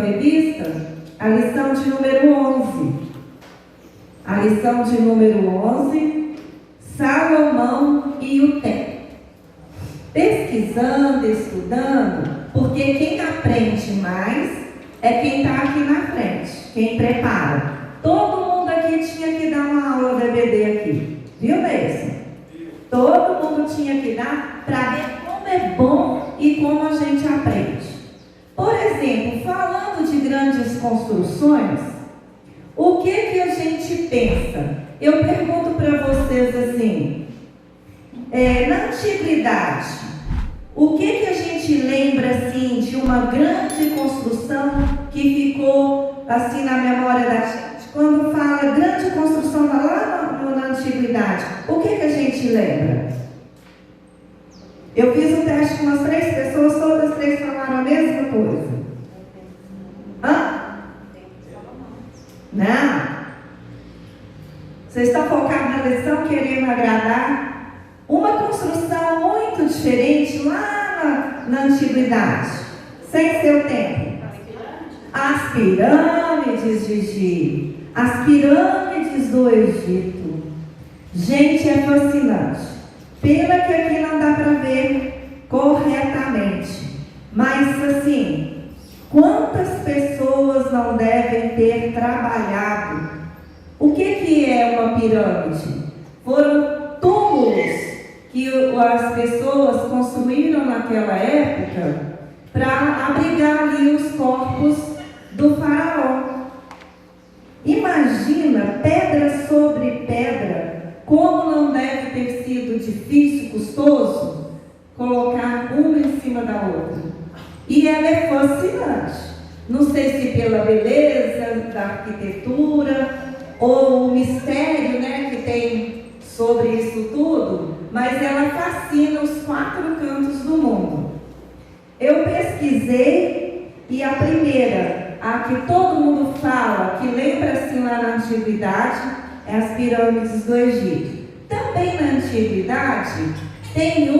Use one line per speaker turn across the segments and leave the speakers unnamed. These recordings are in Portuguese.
revista a lição de número 11. A lição de número 11, Salomão e o templo. Pesquisando, estudando, porque quem aprende mais é quem está aqui na frente, quem prepara. Todo mundo aqui tinha que dar uma aula da EBD aqui, viu mesmo? Todo mundo tinha que dar para ver como é bom e como a gente aprende. Por exemplo, falando de grandes construções, o que a gente pensa? Eu pergunto para vocês assim, na antiguidade, o que a gente lembra assim de uma grande construção que ficou assim na memória da gente? Quando fala grande construção lá na antiguidade, o que a gente lembra? Eu fiz um teste com umas 3 pessoas, todas as 3 falaram a mesma coisa. Hã? Não. Vocês estão focados na lição, querendo agradar? Uma construção muito diferente lá na antiguidade, sem seu tempo. As pirâmides de Egito, as pirâmides do Egito. Gente, é fascinante. Pena que aqui não dá para ver corretamente. Mas assim, quantas pessoas não devem ter trabalhado? O que é uma pirâmide? Foram túmulos que as pessoas construíram naquela época para abrigar ali os corpos do faraó. Imagina, pedra sobre pedra, como não deve ter sido difícil, custoso, colocar uma em cima da outra. E ela é fascinante. Não sei se pela beleza da arquitetura ou o mistério, né, que tem sobre isso tudo, mas ela fascina os 4 cantos do mundo. Eu pesquisei e a primeira, a que todo mundo fala, que lembra assim lá na antiguidade, é as pirâmides do Egito. Também na antiguidade tem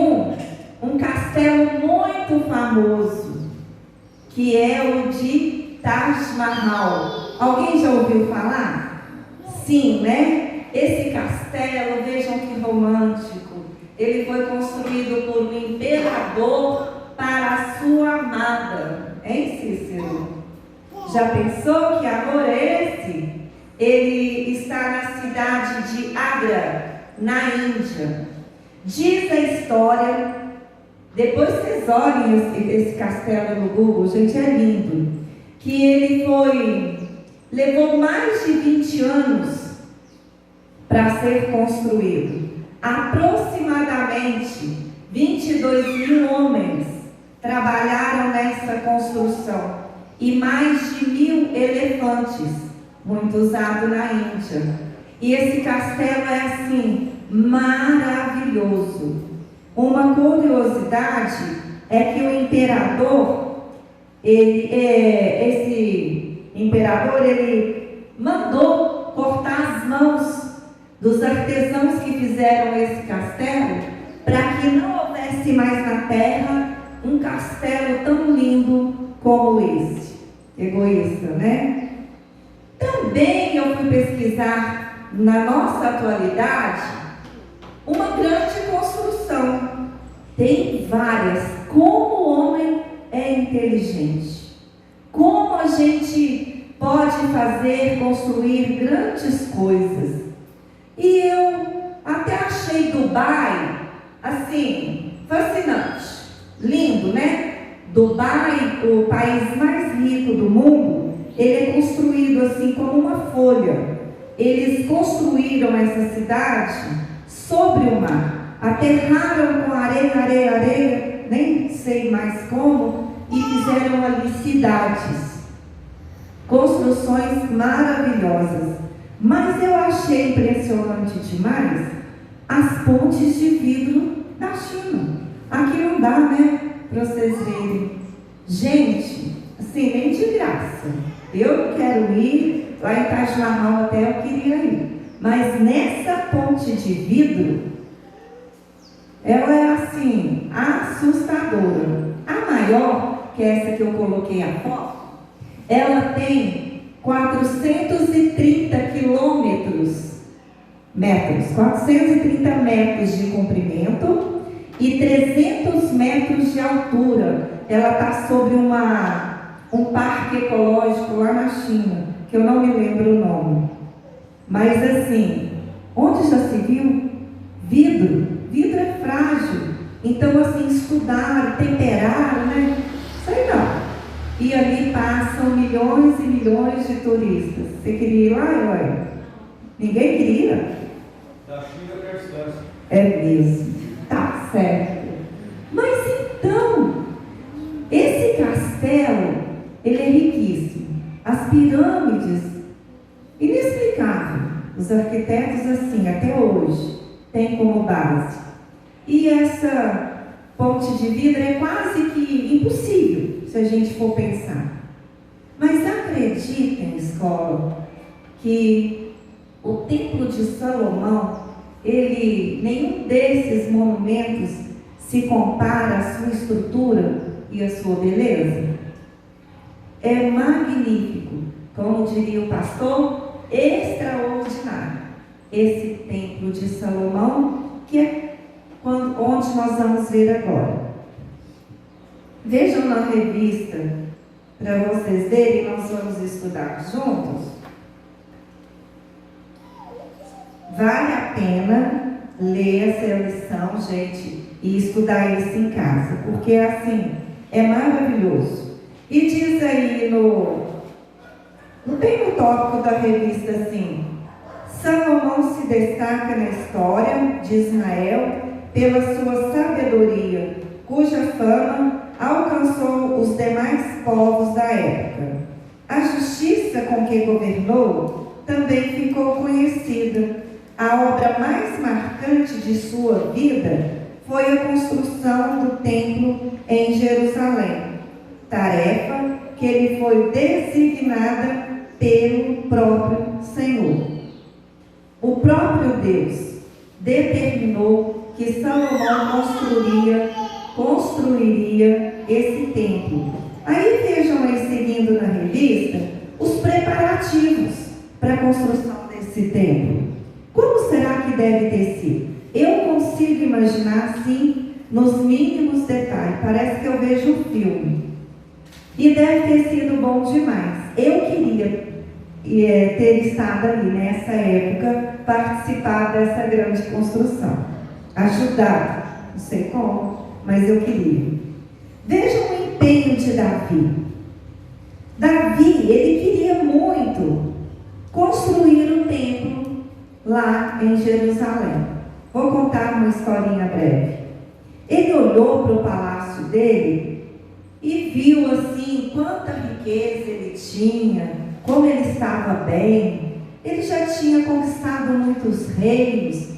um castelo muito famoso, que é o de Taj Mahal. Alguém já ouviu falar? Sim, né? Esse castelo, vejam que romântico. Ele foi construído por um imperador para a sua amada. Hein, Cícero? Já pensou que amor é esse? Ele está na cidade de Agra, na Índia. Diz a história, depois vocês olhem esse castelo no Google, gente, é lindo, que ele levou mais de 20 anos para ser construído. Aproximadamente 22.000 homens trabalharam nessa construção e mais de 1.000 elefantes, muito usado na Índia. E esse castelo é assim, maravilhoso. Uma curiosidade é que o imperador, esse imperador, ele mandou cortar as mãos dos artesãos que fizeram esse castelo, para que não houvesse mais na terra um castelo tão lindo como esse. Egoísta, né? Também eu fui pesquisar na nossa atualidade uma grande construção. Tem várias. Como o homem é inteligente. Como a gente pode construir grandes coisas. E eu até achei Dubai, assim, fascinante. Lindo, né? Dubai, o país mais rico do mundo, ele é construído assim como uma folha. Eles construíram essa cidade sobre o mar. Aterraram com areia, nem sei mais como, e fizeram ali cidades. Construções maravilhosas. Mas eu achei impressionante demais as pontes de vidro da China. Aqui não dá, né? Para vocês verem. Gente, assim, nem de graça. Eu não quero ir, lá em Taj Mahal até eu queria ir. Mas nessa ponte de vidro, ela é assim, assustadora. A maior, que é essa que eu coloquei a foto, Ela tem 430 430 metros de comprimento e 300 metros de altura. Ela está sobre um parque ecológico lá na China, que eu não me lembro o nome. Mas assim, onde já se viu? Vidro é frágil. Então assim, estudaram, temperaram, né? Sei não. E ali passam milhões e milhões de turistas. Você queria ir lá, ué? Ninguém queria?
Da China para a distância.
É mesmo. Tá certo. Mas então, esse castelo, ele é riquíssimo. As pirâmides, inexplicável. Os arquitetos, assim, até hoje, têm como base. E essa ponte de vidro é quase que impossível, se a gente for pensar. Mas acreditem, escola, que o Templo de Salomão, nenhum desses monumentos se compara à sua estrutura e à sua beleza. É magnífico, como diria o pastor, extraordinário. Esse Templo de Salomão, que é onde nós vamos ver agora. Vejam na revista, para vocês verem, nós vamos estudar juntos. Vale a pena ler essa lição, gente, e estudar isso em casa, porque assim, é maravilhoso. E diz aí tem no tópico da revista assim: Salomão se destaca na história de Israel pela sua sabedoria, cuja fama alcançou os demais povos da época. A justiça com que governou também ficou conhecida. A obra mais marcante de sua vida foi a construção do templo em Jerusalém, tarefa que lhe foi designada pelo próprio Senhor. O próprio Deus determinou que Salomão construiria esse templo. Aí vejam aí, seguindo na revista, os preparativos para a construção desse templo. Como será que deve ter sido? Eu consigo imaginar assim, nos mínimos detalhes. Parece que eu vejo um filme. E deve ter sido bom demais. Eu queria ter estado ali nessa época, participar dessa grande construção, ajudar, não sei como, mas eu queria. Vejam o empenho de Davi. Davi, ele queria muito construir um templo lá em Jerusalém. Vou contar uma historinha breve. Ele olhou para o palácio dele e viu assim quanta riqueza ele tinha, como ele estava bem. Ele já tinha conquistado muitos reinos,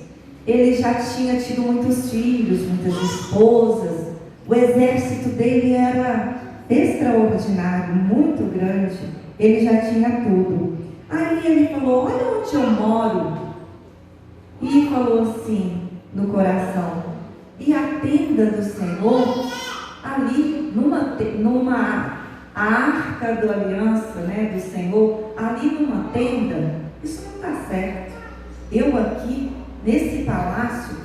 ele já tinha tido muitos filhos, muitas esposas. O exército dele era extraordinário, muito grande. Ele já tinha tudo. Aí ele falou: olha onde eu moro. E falou assim no coração: e a tenda do Senhor, ali numa arca da aliança, né, do Senhor, ali numa tenda, isso não está certo. Eu aqui, nesse palácio,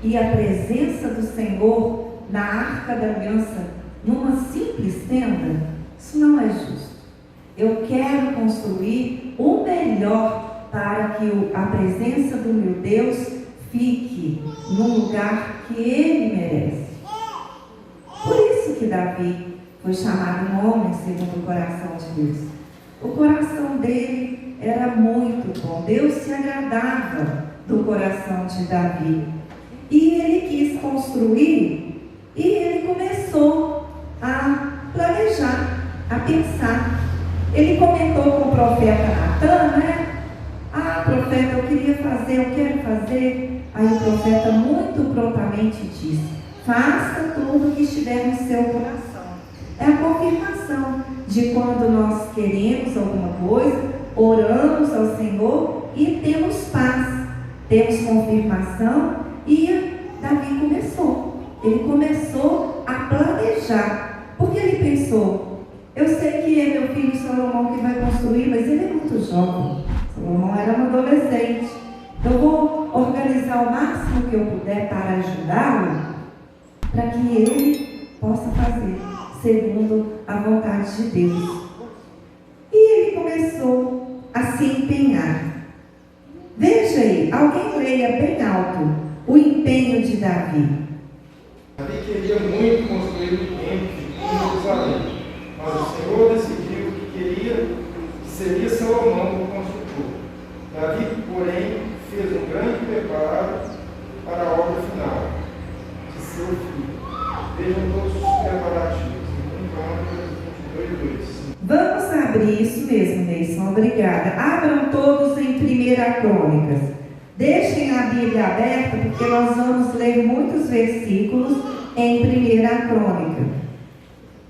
e a presença do Senhor na arca da aliança, numa simples tenda, isso não é justo. Eu quero construir o melhor para que a presença do meu Deus fique no lugar que Ele merece. Por isso que Davi foi chamado um homem segundo o coração de Deus. O coração dele era muito bom. Deus se agradava do coração de Davi. E ele quis construir, e ele começou a planejar, a pensar. Ele comentou com o profeta Natan, né? Ah, profeta, eu queria fazer, eu quero fazer. Aí o profeta muito prontamente disse: faça tudo o que estiver no seu coração. É a confirmação de quando nós queremos alguma coisa, oramos ao Senhor e temos paz, temos confirmação. E Davi começou. Ele começou a planejar, porque ele pensou: eu sei que meu filho Salomão que vai construir, mas ele é muito jovem. Salomão era um adolescente. Eu vou organizar o máximo que eu puder para ajudá-lo, para que ele possa fazer segundo a vontade de Deus. E ele começou a se empenhar. Veja aí, alguém leia bem alto o empenho de Davi.
Davi queria muito construir um templo em Jerusalém, mas o Senhor decidiu que seria Salomão o construtor. Davi, porém, fez um grande preparo para a obra final de seu filho. Vejam todos os preparativos. Em Crônicas 22:2.
Vamos abrir isso mesmo, Neison, obrigada. Abram todos em 1 Crônicas. Deixem a Bíblia aberta, porque nós vamos ler muitos versículos em 1 Crônica.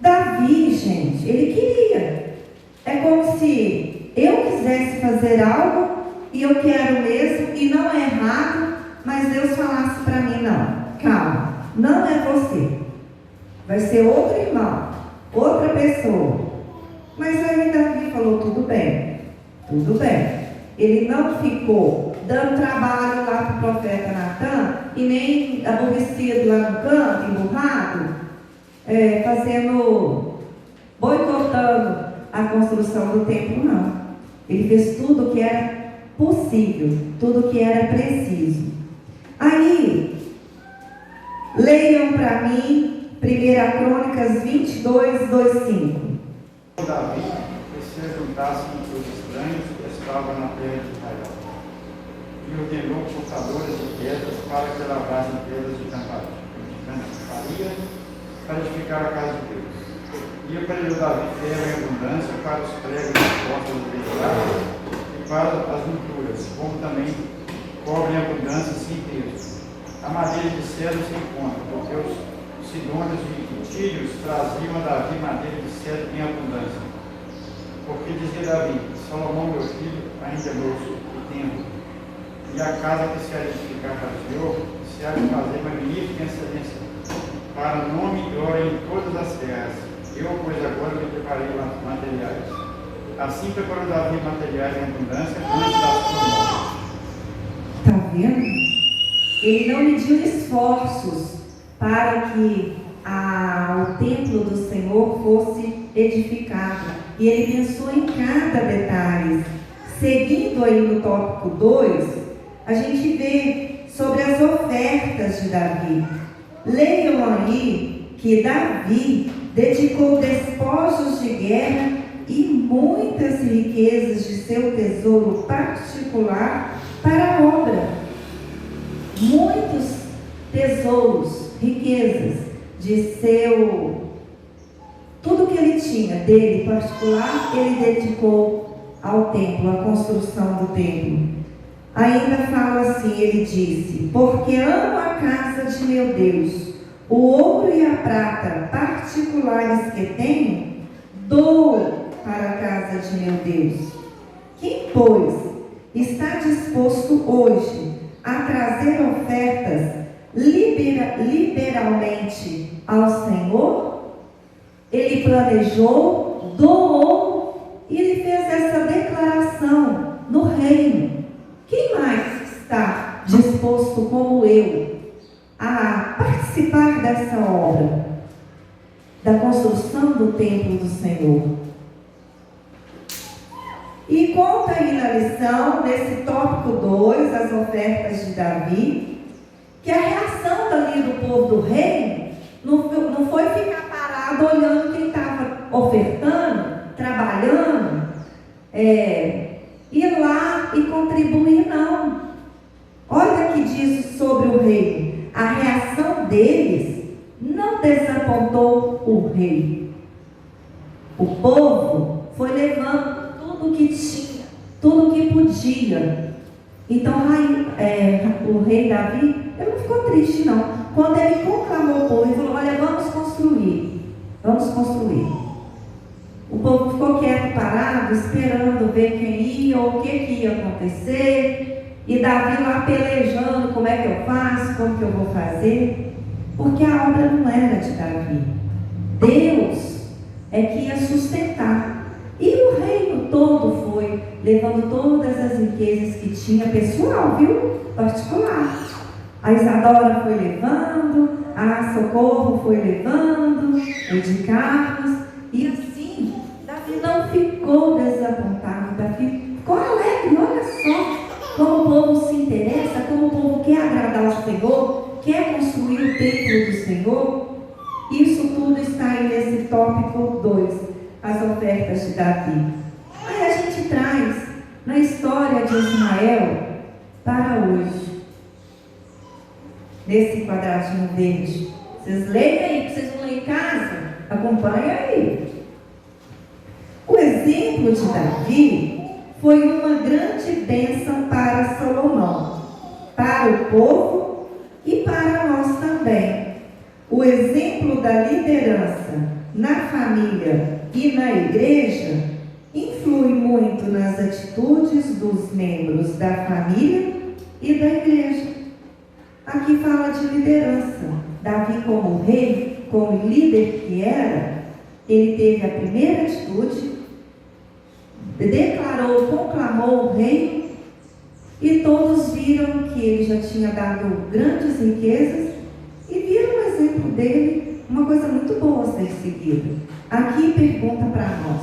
Davi, gente, ele queria. É como se eu quisesse fazer algo e eu quero mesmo, e não é errado, mas Deus falasse para mim, não, calma, não é você. Vai ser outro irmão, outra pessoa. Mas aí Davi falou, tudo bem, tudo bem. Ele não ficou dando trabalho lá para o profeta Natan e nem aborrecido lá no canto, emburrado, boicotando a construção do templo, não. Ele fez tudo o que era possível, tudo o que era preciso. Aí, leiam para mim 1 Crônicas 22:5.
Davi que se juntassem os estranhos que estavam na terra de Israel, e ordenou cortadores de pedras para que lavrassem pedras de cantaria para edificar a casa de Deus. E aprendeu Davi ferro em abundância para os pregos das portas do vestiário e para as monturas, como também cobre em abundância sem peso. A madeira de cedro se encontra, porque os sidônios e tírios traziam a Davi madeira de cedro em abundância. Porque dizia Davi, Salomão, meu filho, ainda é moço e tenro, e a casa que se há de edificar para o Senhor, se há de fazer magnífica excelência, para o nome e glória em todas as terras. Eu, pois, agora me preparei materiais. Assim preparou Davi materiais em abundância antes da sua morte.
Está vendo? Ele não mediu esforços para que o templo do Senhor fosse edificado. E ele pensou em cada detalhe. Seguindo aí no tópico 2, a gente vê sobre as ofertas de Davi. Leiam aí que Davi dedicou despojos de guerra e muitas riquezas de seu tesouro particular para a obra. Muitos tesouros, riquezas de tudo que ele tinha dele particular, ele dedicou ao templo, à construção do templo. Ainda fala assim, ele disse, porque amo a casa de meu Deus, o ouro e a prata particulares que tenho, dou para a casa de meu Deus. Quem, pois, está disposto hoje a trazer ofertas liberalmente ao Senhor? Ele planejou, doou e ele fez essa declaração no reino. Quem mais está disposto como eu a participar dessa obra, da construção do templo do Senhor? E conta aí na lição, nesse tópico 2, as ofertas de Davi, que a reação dali do povo do reino não foi ficar parado olhando quem estava ofertando, trabalhando, ir lá e contribuir, não. Olha o que diz sobre o rei. A reação deles não desapontou o rei. O povo foi levando tudo o que tinha, tudo o que podia. Então o rei Davi, ele não ficou triste não. Quando ele conclamou o povo, ele falou, olha, vamos construir. O povo ficou quieto, parado, esperando ver quem ia ou o que ia acontecer. E Davi lá pelejando, como é que eu faço, como que eu vou fazer. Porque a obra não era de Davi. Deus é que ia sustentar. E o todo foi, levando todas as riquezas que tinha, pessoal, viu? Particular. A Isadora foi levando, a Socorro foi levando, o de Carlos, e assim, Davi não ficou desapontado, Davi ficou alegre. Olha só como o povo se interessa, como o povo quer agradar ao Senhor, quer construir o templo do Senhor. Isso tudo está aí nesse tópico 2, as ofertas de Davi. Aí a gente traz na história de Ismael para hoje. Nesse quadradinho verde. Vocês leem aí, que vocês vão ler em casa? Acompanha aí. O exemplo de Davi foi uma grande bênção para Salomão, para o povo e para nós também. O exemplo da liderança na família e na igreja influi muito nas atitudes dos membros da família e da igreja. Aqui fala de liderança. Davi, como rei, como líder que era, ele teve a primeira atitude, declarou, conclamou o rei, e todos viram que ele já tinha dado grandes riquezas e viram o exemplo dele, uma coisa muito boa a ser seguida. Aqui pergunta para nós,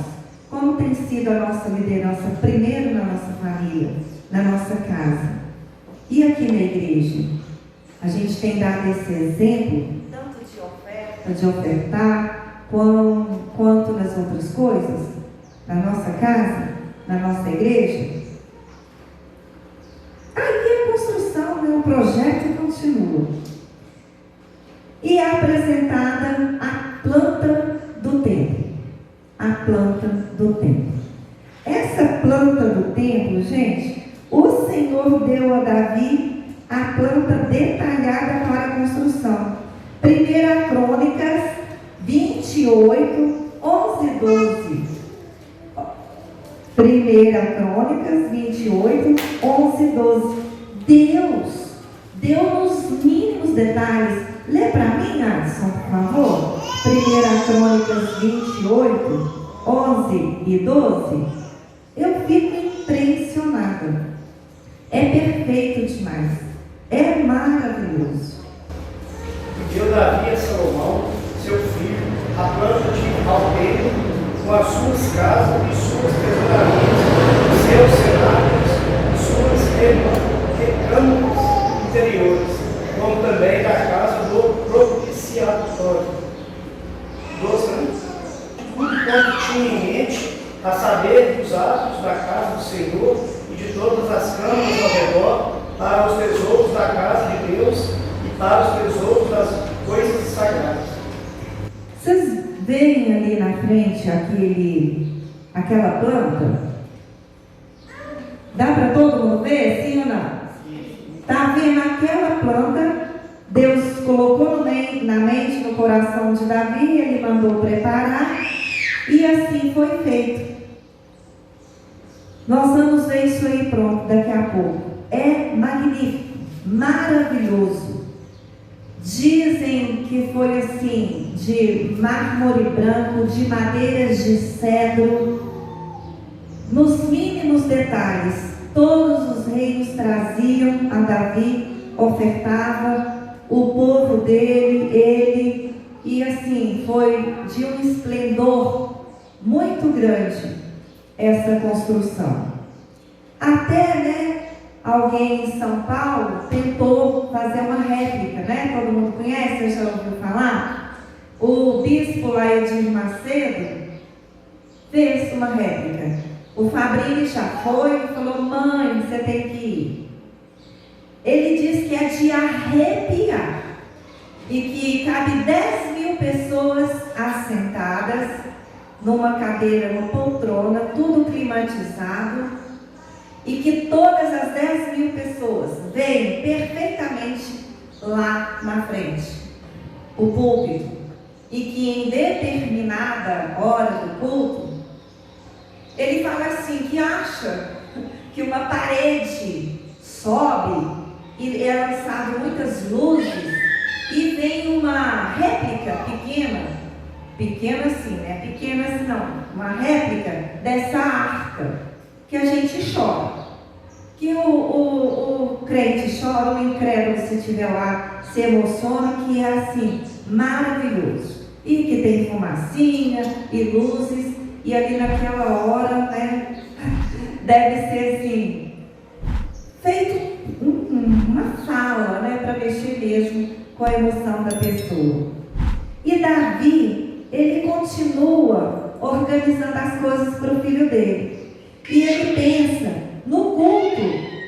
como tem sido a nossa liderança, primeiro na nossa família, na nossa casa, e aqui na igreja? A gente tem dado esse exemplo, tanto de oferta, de ofertar, quanto nas outras coisas, na nossa casa, na nossa igreja. Aí a construção, né, o projeto continua. E é apresentada a planta do templo. A planta do templo. Essa planta do templo, gente, o Senhor deu a Davi a planta detalhada para a construção. 1 Crônicas 28, 11 e 12. 1 Crônicas 28, 11 e 12. Deus deu nos mínimos detalhes. Lê para mim, Adson, por favor. 1 Crônicas 28, 11 e 12. Eu fico impressionada. É perfeito demais. É maravilhoso.
E deu Davi a Salomão, seu filho, a planta de alqueire, com as suas casas e suas tesourarias, seus cenários, suas recâmaras interiores, como também da casa do propiciatório. Tudo quanto tinha em mente, a saber dos atos da casa do Senhor e de todas as câmaras ao redor, para os tesouros da casa de Deus e para os tesouros das coisas sagradas.
Vocês veem ali na frente aquela planta? Dá para todo mundo ver, sim ou não? Está vendo aquela planta? Deus colocou na mente, no coração de Davi, ele mandou preparar e assim foi feito. Nós vamos ver isso aí pronto daqui a pouco. É magnífico, maravilhoso. Dizem que foi assim, de mármore branco, de madeiras de cedro, nos mínimos detalhes. Todos os reis traziam a Davi, ofertava, o povo dele, ele, e assim, foi de um esplendor muito grande essa construção. Até, né, alguém em São Paulo tentou fazer uma réplica, né? Todo mundo conhece, já ouviu falar? O bispo lá, Edir Macedo, fez uma réplica. O Fabrini já foi e falou: mãe, você tem que ir. Ele diz que é de arrepiar e que cabe 10.000 pessoas assentadas numa cadeira, numa poltrona, tudo climatizado, e que todas as 10.000 pessoas veem perfeitamente lá na frente o púlpito, e que em determinada hora do culto ele fala assim, que acha que uma parede sobe e é lançado muitas luzes e vem uma réplica pequena assim, né? Pequena assim não, uma réplica dessa arca. arca que a gente chora. Que o crente chora, o incrédulo, se estiver lá, se emociona, que é assim, maravilhoso. E que tem fumacinha e luzes, e ali naquela hora, né, deve ser assim, feito uma fala, né, para mexer mesmo com a emoção da pessoa. E Davi, ele continua organizando as coisas para o filho dele. E ele pensa no culto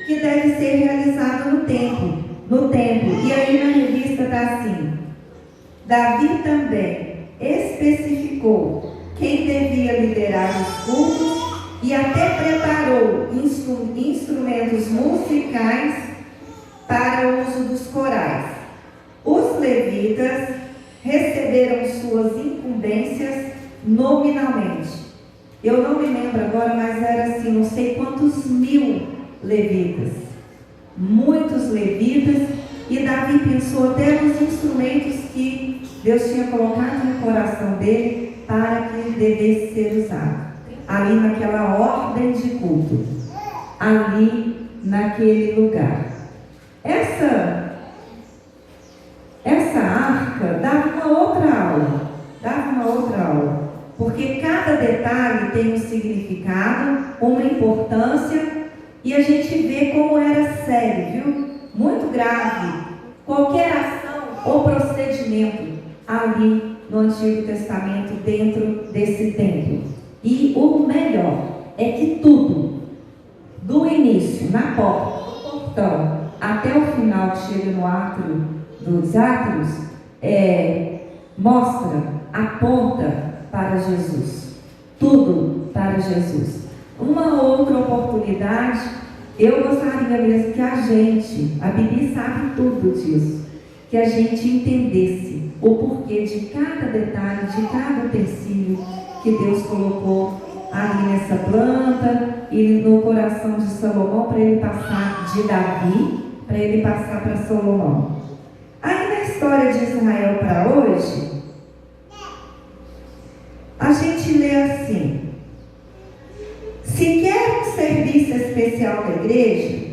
que deve ser realizado no templo. E aí na revista está assim: Davi também especificou quem devia liderar os cultos e até preparou instrumentos musicais para o uso dos corais. Os levitas receberam suas incumbências nominalmente. Eu não me lembro agora, mas era assim, não sei quantos mil levitas. Muitos levitas. E Davi pensou até nos instrumentos que Deus tinha colocado no coração dele para que devesse ser usado. Ali naquela ordem de culto. Ali naquele lugar. Essa arca dava uma outra aula, porque cada detalhe tem um significado, uma importância, e a gente vê como era sério, viu? Muito grave, qualquer ação ou procedimento ali no Antigo Testamento dentro desse templo. E o melhor é que tudo, do início, na porta, no portão, até o final que chega no átrio dos átrios, aponta para Jesus. Tudo para Jesus. Uma outra oportunidade, eu gostaria mesmo que a Bibi sabe tudo disso, que a gente entendesse o porquê de cada detalhe, de cada utensílio que Deus colocou ali nessa planta e no coração de Salomão, para ele passar de Davi, para ele passar para Salomão. Aí na história de Israel para hoje, a gente lê assim: se quer um serviço especial da igreja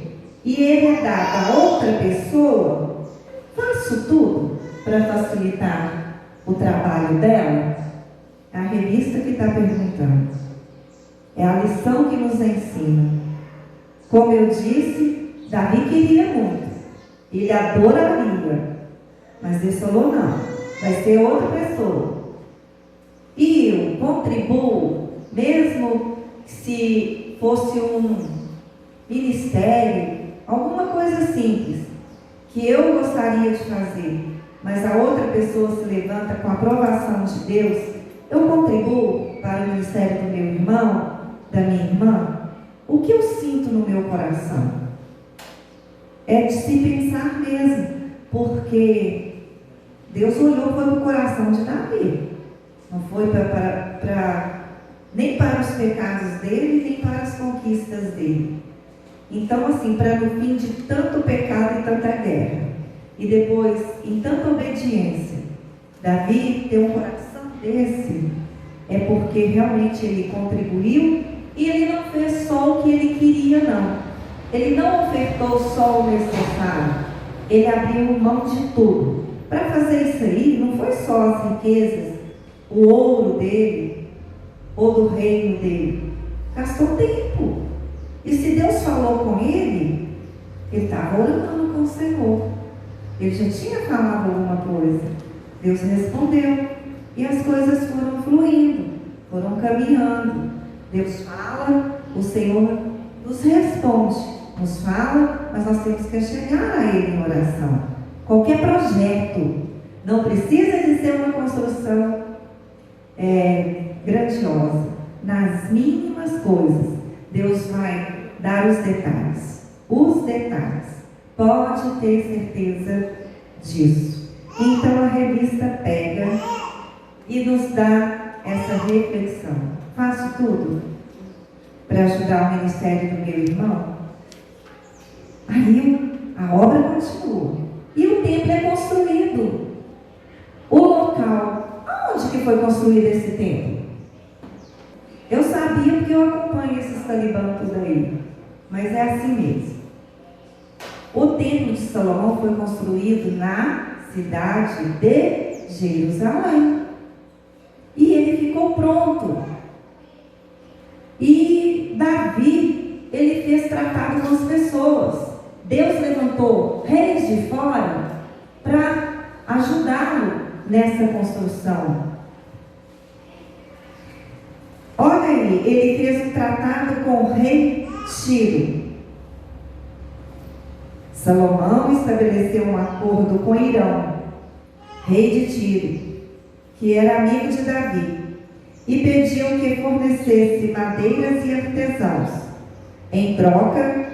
e ele é dado a outra pessoa, faço tudo para facilitar o trabalho dela? É a revista que está perguntando. É a lição que nos ensina. Como eu disse, Davi queria muito. Ele adoraria. Mas ele falou: não, vai ser outra pessoa. E eu contribuo, mesmo se fosse um ministério, alguma coisa simples, que eu gostaria de fazer, mas a outra pessoa se levanta com a aprovação de Deus, eu contribuo para o ministério do meu irmão, da minha irmã. O que eu sinto no meu coração? É de se pensar mesmo, porque Deus olhou para o coração de Davi. Não foi nem para os pecados dele, nem para as conquistas dele. Então, assim, para no fim de tanto pecado e tanta guerra, e depois em tanta obediência, Davi ter um coração desse, é porque realmente ele contribuiu, e ele não fez só o que ele queria, não. Ele não ofertou só o necessário, ele abriu mão de tudo. Para fazer isso aí, não foi só as riquezas, o ouro dele, ou do reino dele. Gastou tempo. E se Deus falou com ele estava orando com o Senhor. Ele já tinha falado alguma coisa. Deus respondeu. E as coisas foram fluindo, foram caminhando. Deus fala, o Senhor nos responde. Nos fala, mas nós temos que chegar a Ele em oração. Qualquer projeto não precisa de ser uma construção grandiosa. Nas mínimas coisas, Deus vai dar os detalhes. Os detalhes. Pode ter certeza disso. Então a revista pega e nos dá essa reflexão. Faço tudo para ajudar o ministério do meu irmão? Aí a obra continua. E o templo é construído. O local, aonde que foi construído esse templo? Eu sabia porque eu acompanho esses talibãs tudo aí, mas é assim mesmo. O templo de Salomão foi construído na cidade de Jerusalém. E ele ficou pronto. E Davi, ele fez tratado com as pessoas. Deus levantou reis de fora para ajudá-lo nessa construção. Olha aí, ele fez um tratado com o rei Tiro. Salomão estabeleceu um acordo com Irão, rei de Tiro, que era amigo de Davi, e pediu que fornecesse madeiras e artesãos. Em troca,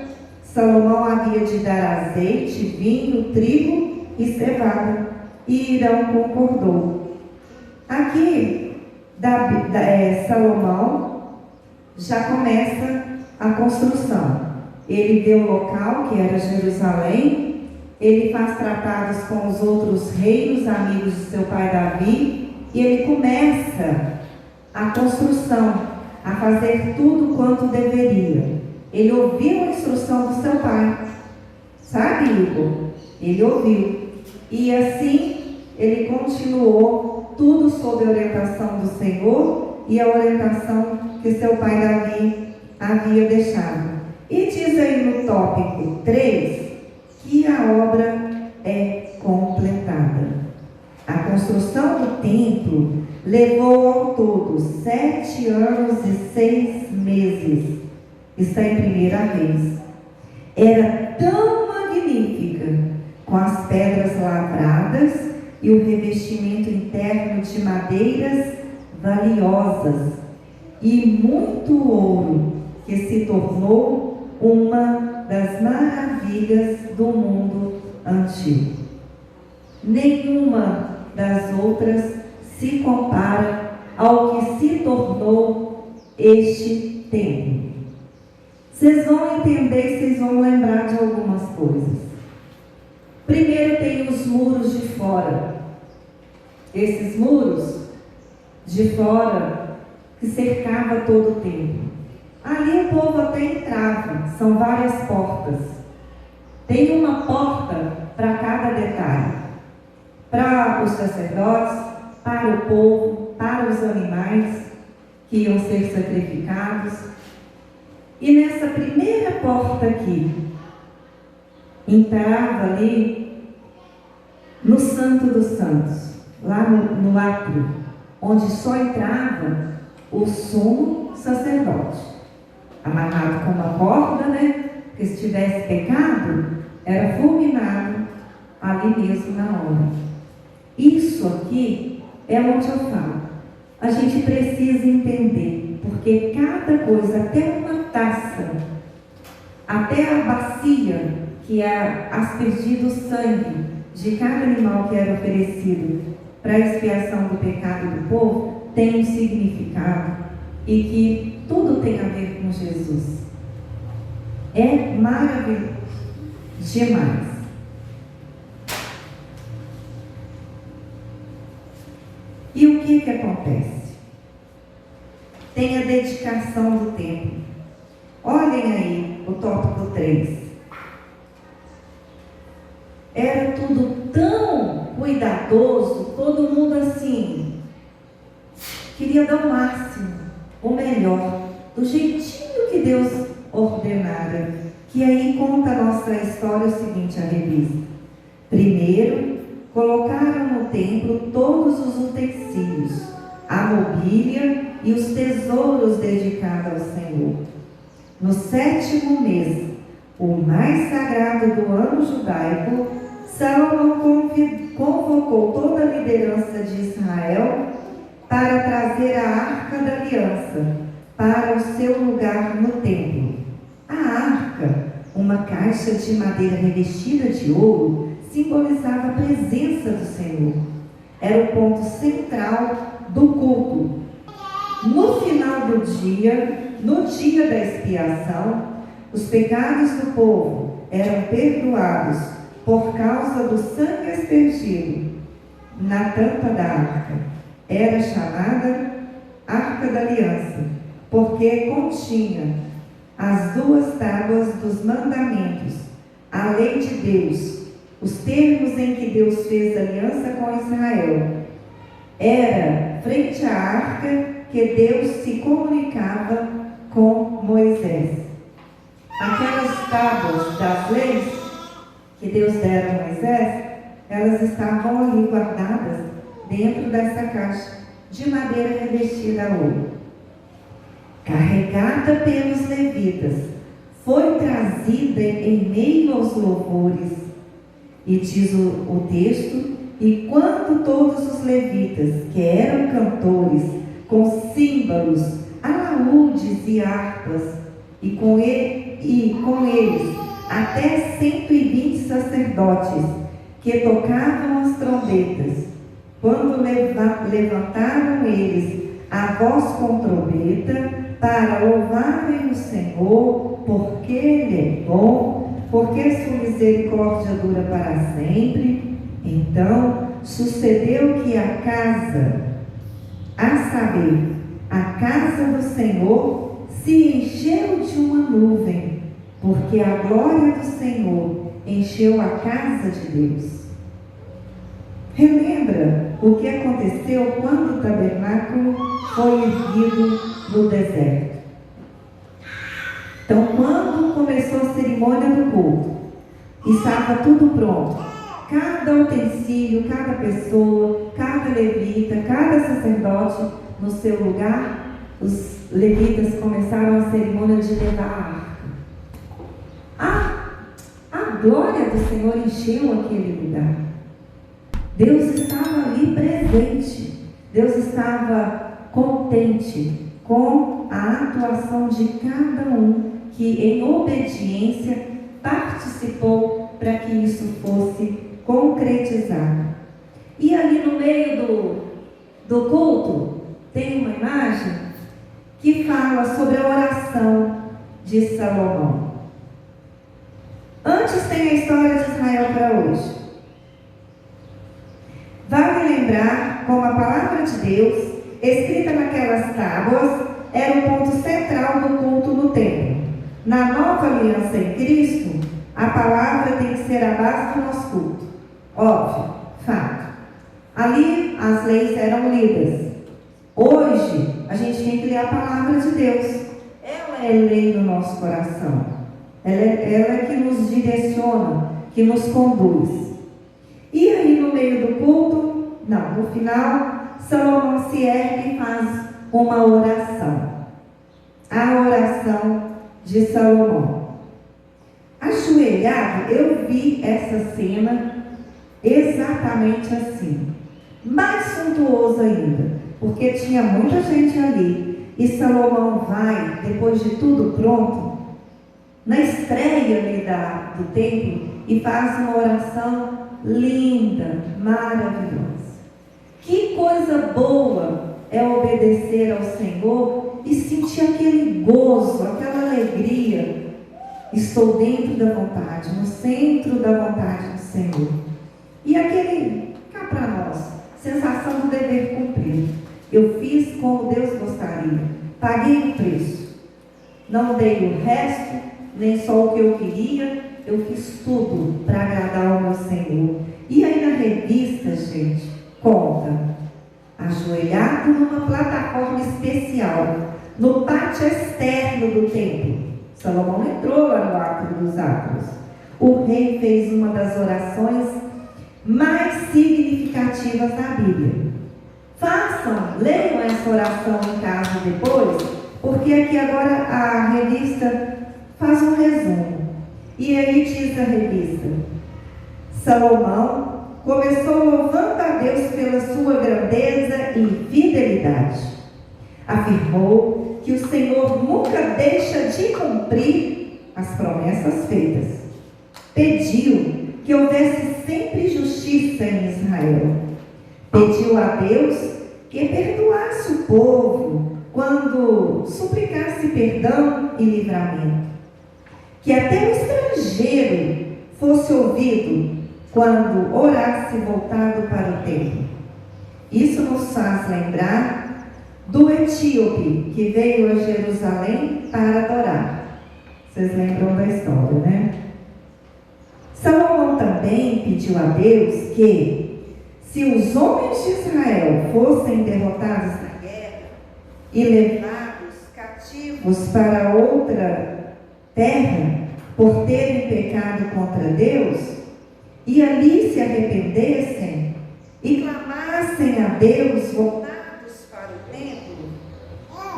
Salomão havia de dar azeite, vinho, trigo e cevada, e Irão concordou. Aqui, Salomão já começa a construção. Ele vê o local, que era Jerusalém, ele faz tratados com os outros reinos, amigos de seu pai Davi, e ele começa a construção, a fazer tudo quanto deveria. Ele ouviu a instrução do seu pai, sabe, Igor? Ele ouviu. E assim, ele continuou tudo sob a orientação do Senhor e a orientação que seu pai Davi havia deixado. E diz aí no tópico 3 que a obra é completada. A construção do templo levou ao todo 7 anos e 6 meses. Está em 1 Reis. Era tão magnífica, com as pedras lavradas e o revestimento interno de madeiras valiosas e muito ouro, que se tornou uma das maravilhas do mundo antigo. Nenhuma das outras se compara ao que se tornou este templo. Vocês vão entender, vocês vão lembrar de algumas coisas. Primeiro tem os muros de fora. Esses muros de fora que cercavam todo o templo. Ali o povo até entrava, são várias portas. Tem uma porta para cada detalhe. Para os sacerdotes, para o povo, para os animais que iam ser sacrificados. E nessa primeira porta aqui, entrava ali no Santo dos Santos, lá no átrio, onde só entrava o sumo sacerdote. Amarrado com uma corda, né? Porque se tivesse pecado, era fulminado ali mesmo na hora. Isso aqui é onde eu falo. A gente precisa entender, porque cada coisa, até uma taça, até a bacia que aspergida o sangue de cada animal que era oferecido para a expiação do pecado do povo, tem um significado e que tudo tem a ver com Jesus. É maravilhoso demais. E o que acontece? Tem a dedicação do templo. Olhem aí o tópico 3. Era tudo tão cuidadoso, todo mundo assim, queria dar o máximo, o melhor, do jeitinho que Deus ordenara. Que aí conta a nossa história o seguinte, a revista. Primeiro, colocaram no templo todos os utensílios, a mobília e os tesouros dedicados ao Senhor. No 7º mês, o mais sagrado do ano judaico, Salomão convocou toda a liderança de Israel para trazer a Arca da Aliança para o seu lugar no templo. A arca, uma caixa de madeira revestida de ouro, simbolizava a presença do Senhor. Era o ponto central do culto. No final do dia, no dia da expiação, os pecados do povo eram perdoados por causa do sangue aspergido na tampa da arca. Era chamada Arca da Aliança. porque continha as 2 tábuas dos mandamentos, a lei de Deus, os termos em que Deus fez aliança com Israel. Era frente à arca que Deus se comunicava com Moisés. Aquelas tábuas das leis que Deus dera a Moisés, elas estavam ali guardadas dentro dessa caixa de madeira revestida a ouro. Carregada pelos levitas, foi trazida em meio aos louvores. E diz o texto: e quando todos os levitas, que eram cantores, com símbolos, alaúdes e harpas, e com eles até 120 sacerdotes, que tocavam as trombetas, quando levantaram eles a voz com trombeta, para louvarem o Senhor, porque Ele é bom, porque sua misericórdia dura para sempre. Então sucedeu que a casa, a saber, a casa do Senhor, se encheu de uma nuvem, porque a glória do Senhor encheu a casa de Deus. Relembra o que aconteceu quando o tabernáculo foi erguido no deserto. Então, quando começou a cerimônia do culto, estava tudo pronto. Cada utensílio, cada pessoa, cada levita, cada sacerdote no seu lugar, os levitas começaram a cerimônia de levar a arca. A glória do Senhor encheu aquele lugar. Deus estava ali presente. Deus estava contente com a atuação de cada um que, em obediência, participou para que isso fosse concretizado. E ali no meio do culto tem uma imagem que fala sobre a oração de Salomão. Antes tem a história de Israel para hoje. Vale lembrar como a palavra de Deus, escrita naquelas tábuas, era o ponto central do culto no templo. Na nova aliança em Cristo, a palavra tem que ser a base do nosso culto. Óbvio, fato. Ali as leis eram lidas. Hoje, a gente tem que ler a palavra de Deus. Ela é lei no nosso coração. Ela é que nos direciona, que nos conduz. E aí no meio do culto, no final, Salomão se ergue e faz uma oração. A oração de Salomão. Ajoelhado, eu vi essa cena exatamente assim. Mais suntuoso ainda, porque tinha muita gente ali. E Salomão vai, depois de tudo pronto, na estreia ali do templo, e faz uma oração linda, maravilhosa. Que coisa boa é obedecer ao Senhor e sentir aquele gozo, aquela alegria. Estou dentro da vontade, no centro da vontade do Senhor. E aquele, cá para nós, sensação do dever cumprido. Eu fiz como Deus gostaria, paguei o preço. Não dei o resto, nem só o que eu queria, eu fiz tudo para agradar ao meu Senhor. E aí na revista, gente, conta, ajoelhado numa plataforma especial, no pátio externo do templo. Salomão entrou lá no átrio dos átrios. O rei fez uma das orações mais significativas da Bíblia. Leiam essa oração em casa depois, porque aqui agora a revista faz um resumo. E aí diz a revista: Salomão começou louvando a Deus pela sua grandeza e fidelidade. Afirmou que o Senhor nunca deixa de cumprir as promessas feitas. Pediu que houvesse sempre justiça em Israel. Pediu a Deus que perdoasse o povo quando suplicasse perdão e livramento. Que até o estrangeiro fosse ouvido quando orasse voltado para o templo. Isso nos faz lembrar do etíope que veio a Jerusalém para adorar. Vocês lembram da história, né? Salomão também pediu a Deus que, se os homens de Israel fossem derrotados na guerra e levados cativos para outra terra por terem pecado contra Deus, e ali se arrependessem e clamassem a Deus voltados para o templo,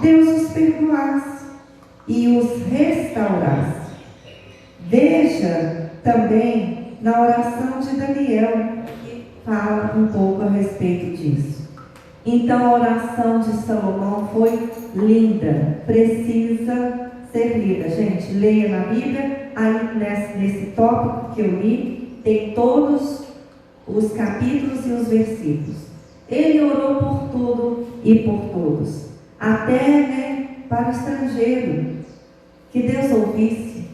Deus os perdoasse e os restaurasse. Veja também na oração de Daniel, que fala um pouco a respeito disso. Então a oração de Salomão foi linda, precisa ser lida. Gente, leia na Bíblia, aí nesse tópico que eu li, tem todos os capítulos e os versículos. Ele orou por tudo e por todos, até para o estrangeiro, que Deus ouvisse,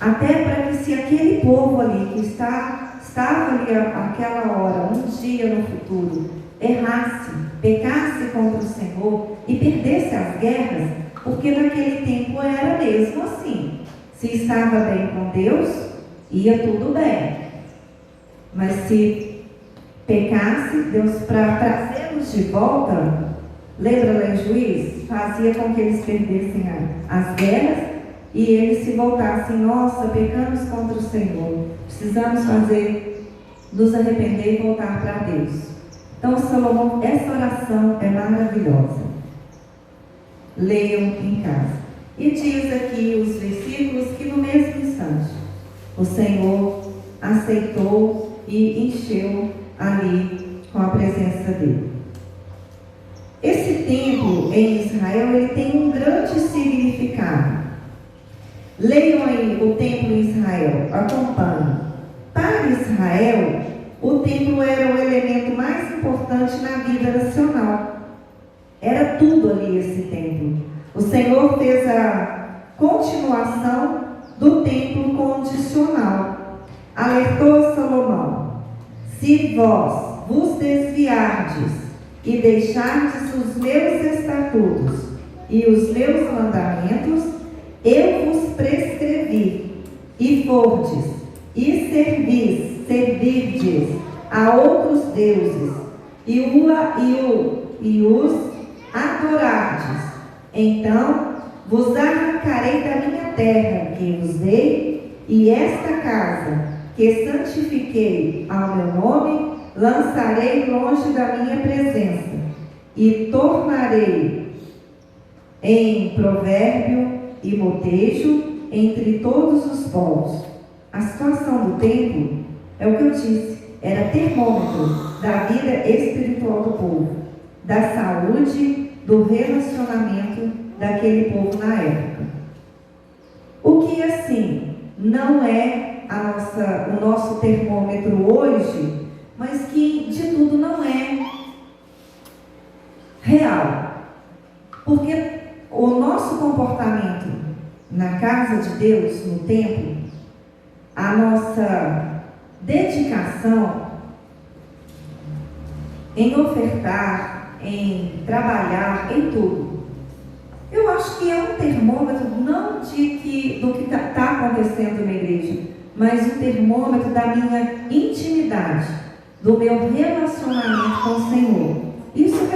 até para que, se aquele povo ali que estava ali àquela hora, um dia no futuro, errasse, pecasse contra o Senhor e perdesse as guerras, porque naquele tempo era mesmo assim. Se estava bem com Deus, ia tudo bem. Mas se pecasse, Deus, para trazê-los de volta, lembra lá em Juízes? Fazia com que eles perdessem as guerras e eles se voltassem. Nossa, pecamos contra o Senhor, precisamos nos arrepender e voltar para Deus. Então, Salomão, essa oração é maravilhosa. Leiam em casa. E diz aqui os versículos que no mesmo instante o Senhor aceitou e encheu ali com a presença dele. Esse templo em Israel, ele tem um grande significado. Leiam aí o templo em Israel, acompanhem. Para Israel, o templo era o elemento mais importante na vida nacional. Era tudo ali esse templo. O Senhor fez a continuação do templo condicional. Alertou Salomão: se vós vos desviardes e deixardes os meus estatutos e os meus mandamentos, eu vos prescrevi, e fordes, e servirdes a outros deuses, e os adorardes, então vos arrancarei da minha terra que vos dei, e esta casa que santifiquei ao meu nome, lançarei longe da minha presença, e tornarei em provérbio e motejo entre todos os povos. A situação do templo, é o que eu disse, era termômetro da vida espiritual do povo, da saúde, do relacionamento daquele povo na época. O que assim não é o nosso termômetro hoje, mas que de tudo não é real. Porque o nosso comportamento na casa de Deus, no templo, a nossa dedicação em ofertar, em trabalhar, em tudo, eu acho que é um termômetro não do que está acontecendo na igreja, mas um termômetro da minha intimidade, do meu relacionamento com o Senhor. Isso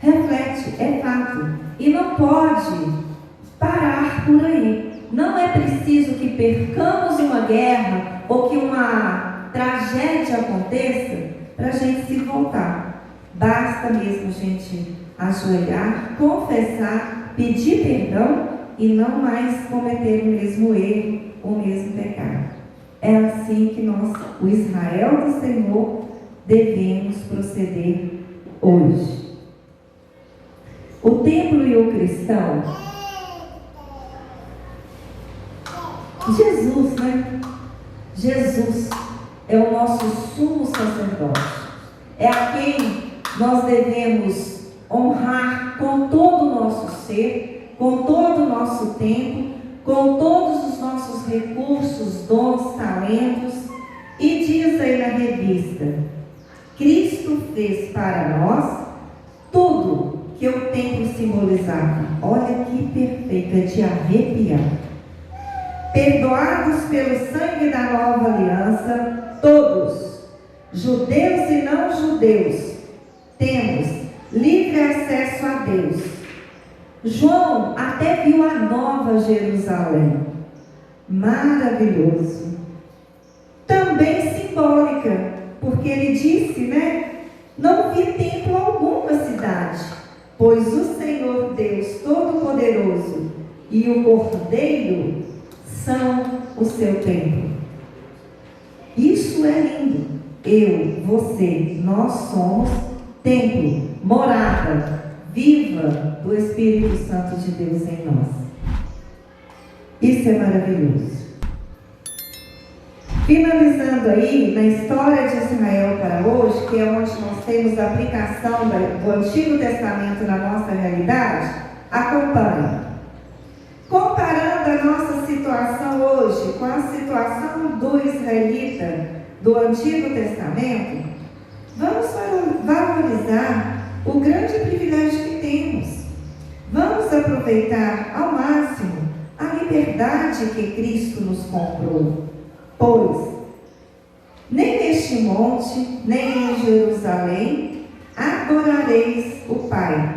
reflete, é fato, e não pode parar por aí. Não é preciso que percamos uma guerra ou que uma tragédia aconteça para a gente se voltar. Basta mesmo a gente ajoelhar, confessar, pedir perdão e não mais cometer o mesmo erro, o mesmo pecado. É assim que nós, o Israel do Senhor, devemos proceder hoje. O templo e o cristão, Jesus, né? Jesus é o nosso sumo sacerdote. É a quem nós devemos honrar com todo o nosso ser, com todo o nosso tempo, com todos os nossos recursos, dons, talentos. E diz aí na revista: Cristo fez para nós tudo que o templo simbolizava. Olha que perfeito, é de arrepiar. Perdoados pelo sangue da nova aliança, todos, judeus e não judeus, temos livre acesso a Deus. João até viu a nova Jerusalém. Maravilhoso. Também simbólica, porque ele disse, né? Não vi templo algum na cidade, pois o Senhor Deus Todo-Poderoso e o Cordeiro são o seu templo. Isso é lindo. Eu, você, nós somos templo, morada viva do Espírito Santo de Deus em nós. Isso é maravilhoso. Finalizando aí, na história de Israel para hoje, que é onde nós temos a aplicação do Antigo Testamento na nossa realidade, acompanhe. Comparando a nossa situação hoje com a situação do israelita do Antigo Testamento, vamos valorizar o grande privilégio que temos. Vamos aproveitar ao máximo a liberdade que Cristo nos comprou. Pois, nem neste monte, nem em Jerusalém, adorareis o Pai.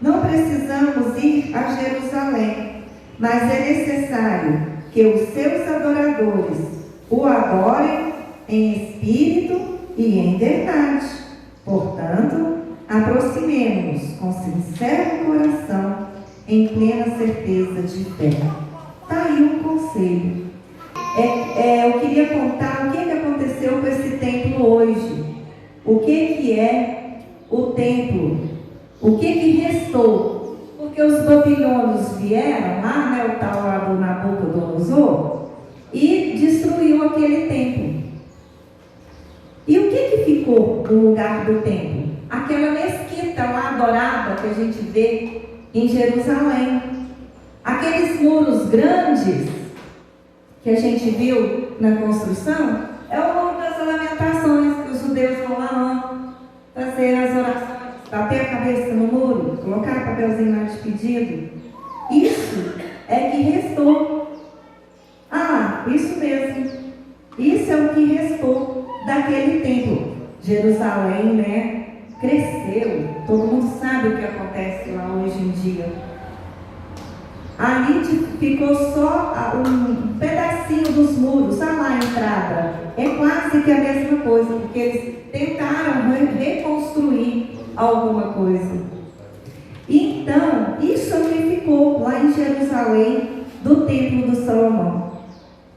Não precisamos ir a Jerusalém, mas é necessário que os seus adoradores o adorem em espírito e em verdade. Portanto, aproximemo-nos com sincero coração, em plena certeza de fé. Está aí um conselho. Eu queria contar o que aconteceu com esse templo hoje. O que é o templo? O que restou? Porque os babilônios vieram lá, né, o tal lá do Nabucodonosor, e destruiu aquele templo. E o que ficou no lugar do templo? Aquela mesquita lá adorada que a gente vê em Jerusalém. Aqueles muros grandes que a gente viu na construção, é o muro das lamentações, que os judeus vão lá fazer as orações, bater a cabeça no muro, colocar papelzinho lá de pedido. Isso é que restou. Isso mesmo. Isso é o que restou daquele templo. Jerusalém, né, cresceu. Todo mundo sabe o que acontece lá hoje em dia. Ali ficou só um pedacinho dos muros, olha lá a entrada. É quase que a mesma coisa, porque eles tentaram reconstruir alguma coisa. Então, isso é o que ficou lá em Jerusalém, do templo do Salomão.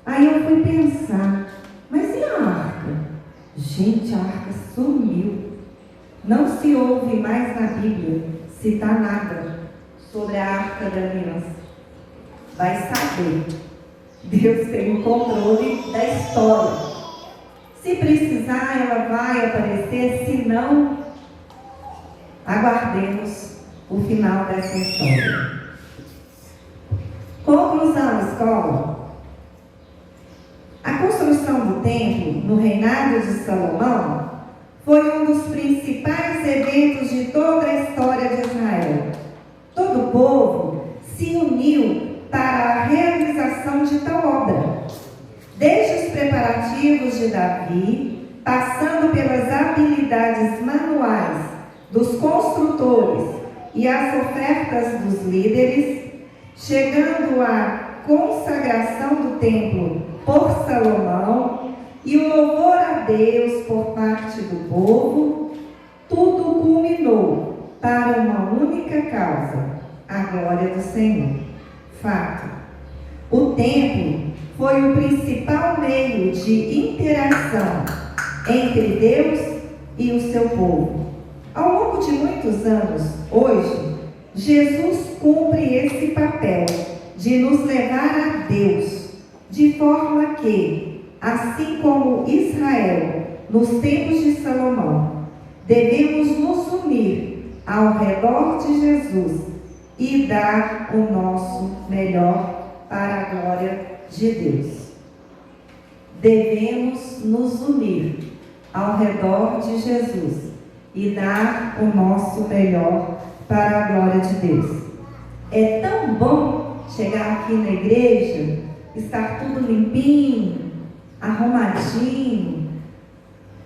Aí eu fui pensar, mas e a arca? Gente, a arca sumiu. Não se ouve mais na Bíblia citar nada sobre a arca da aliança. Vai saber. Deus tem o controle da história. Se precisar, ela vai aparecer. Se não, aguardemos o final dessa história. Conclusão, escola. A construção do templo no reinado de Salomão foi um dos principais eventos de toda a história de Israel. Todo o povo se uniu para a realização de tal obra. Desde os preparativos de Davi, passando pelas habilidades manuais dos construtores e as ofertas dos líderes, chegando à consagração do templo por Salomão e o louvor a Deus por parte do povo, tudo culminou para uma única causa, a glória do Senhor. Fato. O templo foi o principal meio de interação entre Deus e o seu povo. Ao longo de muitos anos, hoje, Jesus cumpre esse papel de nos levar a Deus, de forma que, assim como Israel, nos tempos de Salomão, devemos nos unir ao redor de Jesus e dar o nosso melhor para a glória de Deus. Devemos nos unir ao redor de Jesus e dar o nosso melhor para a glória de Deus. É tão bom chegar aqui na igreja, estar tudo limpinho, arrumadinho,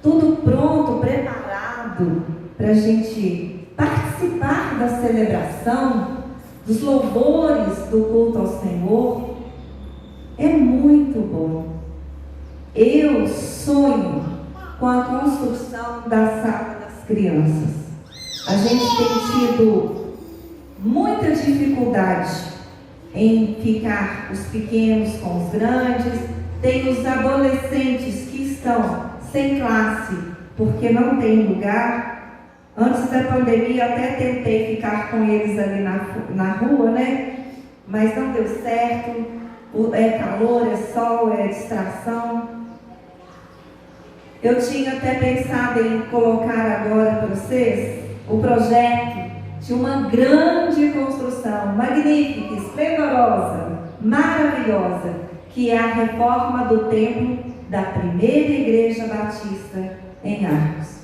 tudo pronto, preparado para a gente participar da celebração, dos louvores do culto ao Senhor. É muito bom. Eu sonho com a construção da sala das crianças. A gente tem tido muita dificuldade em ficar os pequenos com os grandes. Tem os adolescentes que estão sem classe porque não tem lugar. Antes da pandemia eu até tentei ficar com eles ali na rua, né? Mas não deu certo. É calor, é sol, é distração. Eu tinha até pensado em colocar agora para vocês o projeto de uma grande construção, magnífica, esplendorosa, maravilhosa, que é a reforma do templo da primeira igreja batista em Arcos.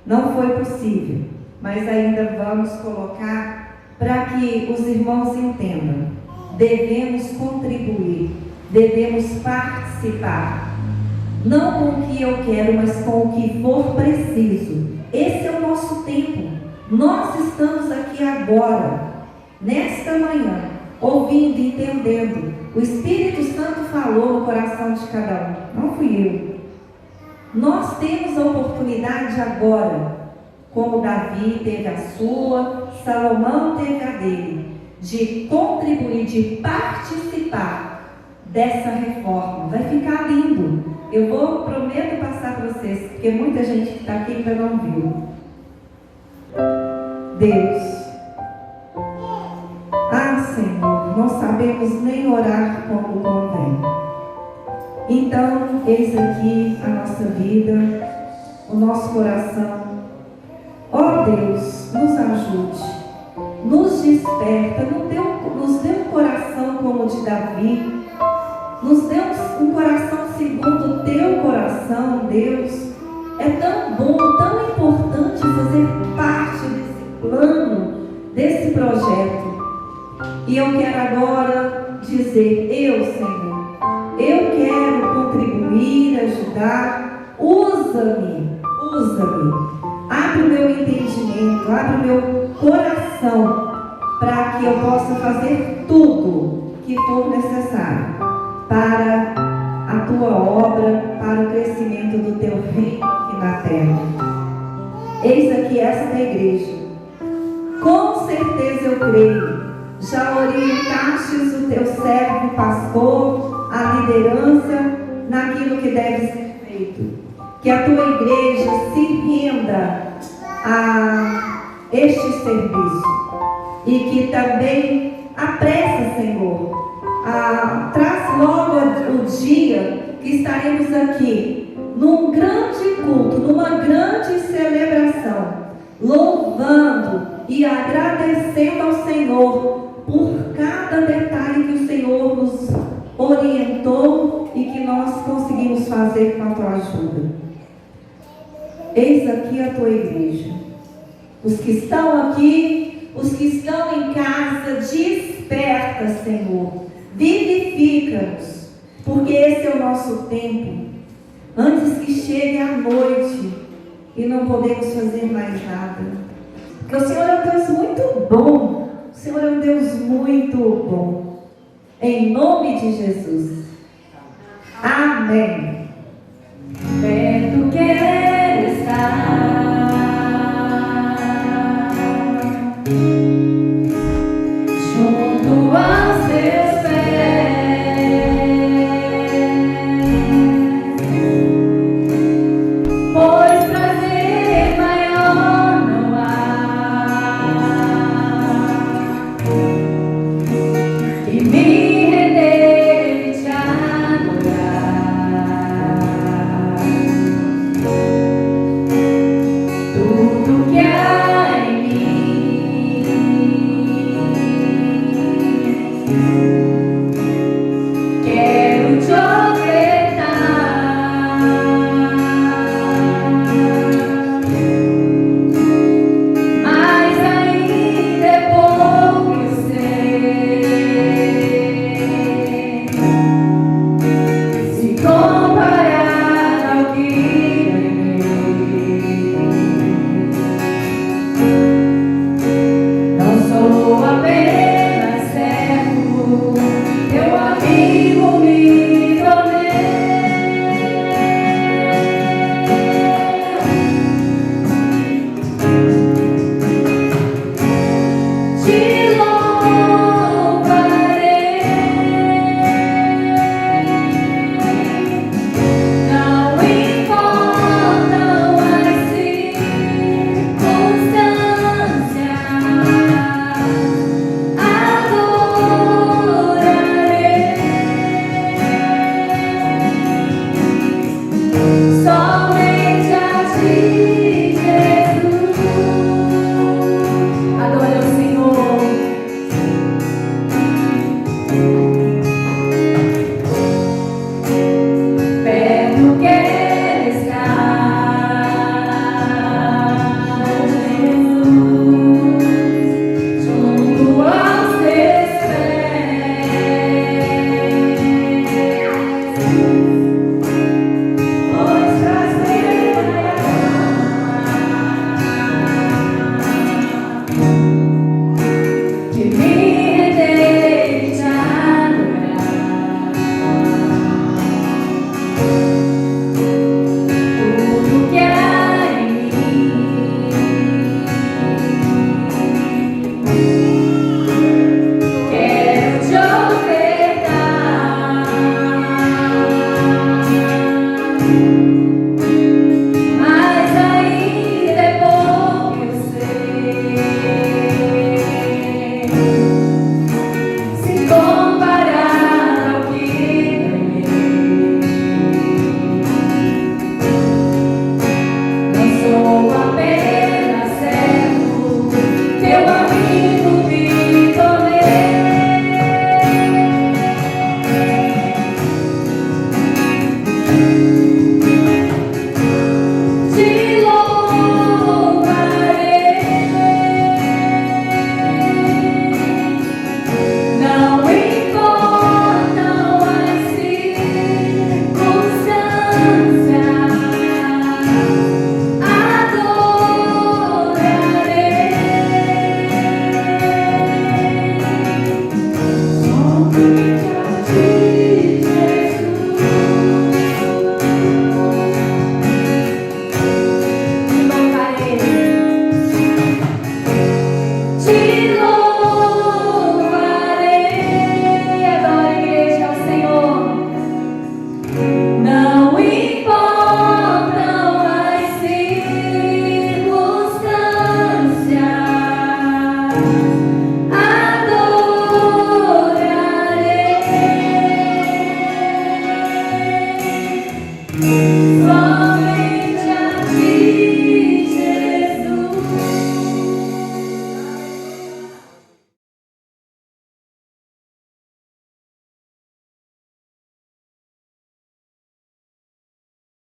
Não foi possível, mas ainda vamos colocar para que os irmãos entendam. Devemos contribuir, devemos participar, não com o que eu quero, mas com o que for preciso. Esse é o nosso tempo. Nós estamos aqui agora, nesta manhã, ouvindo, entendendo. O Espírito Santo falou no coração de cada um, não fui eu. Nós temos a oportunidade agora, como Davi teve a sua, Salomão teve a dele, de contribuir, de participar dessa reforma. Vai ficar lindo. Eu prometo passar para vocês, porque muita gente que está aqui ainda não viu. Deus, Senhor, não sabemos nem orar como convém. Então, eis aqui a nossa vida, o nosso coração. Ó Deus, nos ajude, nos desperta, nos dê um coração como o de Davi, nos dê um coração segundo o teu coração, Deus. É tão bom, tão importante fazer parte desse plano, desse projeto. E eu quero agora dizer, Senhor, eu quero contribuir, ajudar, usa-me, abre o meu entendimento, abre o meu coração, para que eu possa fazer tudo que for necessário para a tua obra, para o crescimento do teu reino aqui na terra. Eis aqui esta igreja. Com certeza eu creio, já orientastes o teu servo pastor, a liderança, naquilo que deve ser feito. Que a tua igreja se renda a este serviço e que também apressa, Senhor, traz logo o dia que estaremos aqui num grande culto, numa grande celebração, louvando e agradecendo ao Senhor por cada detalhe que o Senhor nos orientou e que nós conseguimos fazer com a tua ajuda. Eis aqui a tua igreja. Os que estão aqui, os que estão em casa, desperta, Senhor. Vivifica-nos, porque esse é o nosso tempo. Antes que chegue a noite e não podemos fazer mais nada. Porque o Senhor é um Deus muito bom. O Senhor é um Deus muito bom. Em nome de Jesus. Amém. Perto quer